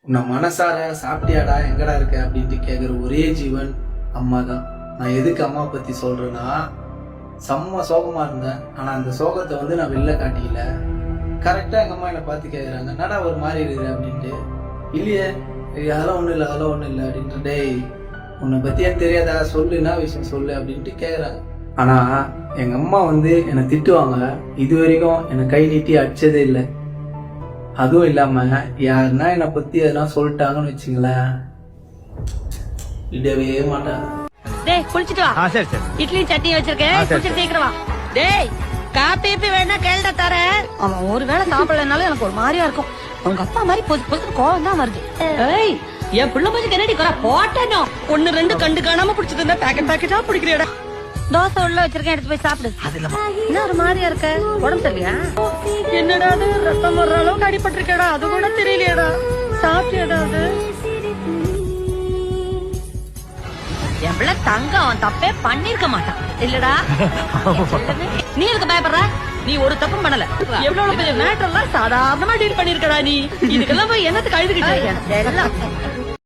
உன்னை மனசார சாப்பிட்டியாடா எங்கடா இருக்க அப்படின்ட்டு கேட்குற ஒரே ஜீவன் அம்மா தான். நான் எதுக்கு அம்மா பற்றி சொல்கிறேன்னா, செம்ம சோகமாக இருந்தேன். ஆனால் அந்த சோகத்தை வந்து நான் வெளில காட்டிக்கல. கரெக்டாக எங்கள் அம்மா என்னை பார்த்து கேட்குறாங்க, என்னடா ஒரு மாதிரி இருக்கிற அப்படின்ட்டு. இல்லையே, அதெல்லாம் ஒன்றும் இல்லை, அதெல்லாம் ஒன்றும் இல்லை அப்படின்ட்டு. டேய், உன்னை பற்றி எனக்கு தெரியாதா, சொல்லு, என்ன விஷயம் சொல்லு அப்படின்ட்டு கேட்குறாங்க. ஆனால் எங்கள் அம்மா வந்து என்னை திட்டுவாங்க, இது வரைக்கும் என்னை கை நீட்டி அடிச்சதே இல்லை. அதுவும் இல்லாம யாருன்னா என்னை பத்தி எதனா சொல்லிட்டாங்கன்னு வச்சுங்களேன், விடவே மாட்டாங்க. டேய் குளிச்சிட்டு வா. சரி சரி. இட்லி சட்னி வச்சிருக்கேன், குளிச்சிட்டு சீக்கிரம் வா. டேய் காப்பி வேணா கேள்ட தரேன். அவன் ஒரு வேளை சாப்பிடலனாலும் எனக்கு ஒரு மாதிரியா இருக்கும். உங்க அப்பா மாதிரி பொது பொது கோவம் தான் வருது. ஏய் என் பிள்ளை போச்சு கண்ணாடி குறை போட்டேனோ ஒன்னு ரெண்டு கண்டு காணாம பிடிச்சது இருந்தா பேக்கெட்டா பிடிக்கிறேடா. தோசை உள்ள வச்சிருக்கேன், எடுத்து போய் சாப்பிடு. என்ன ஒரு மாதிரியா இருக்க, உடம்பு சரியா? என்னடா அது, ரத்தம் வர்ற அளவுக்கு அடிபட்டிருக்கேடா, அது கூட தெரியலையடா. சாப்பிட்டியடா அது? என் பிள்ளை தங்கம், அவன் தப்பே பண்ணிருக்க மாட்டான் இல்லடா. நீ எதுக்கு பயப்படுற? நீ ஒரு தப்பும் பண்ணல. எவ்வளவு பெரிய மேட்டர் எல்லாம் சாதாரணமா டீல் பண்ணிருக்கடா நீ. இதுக்கெல்லாம் போய் என்னத்துக்கு அழுதுகிட்ட?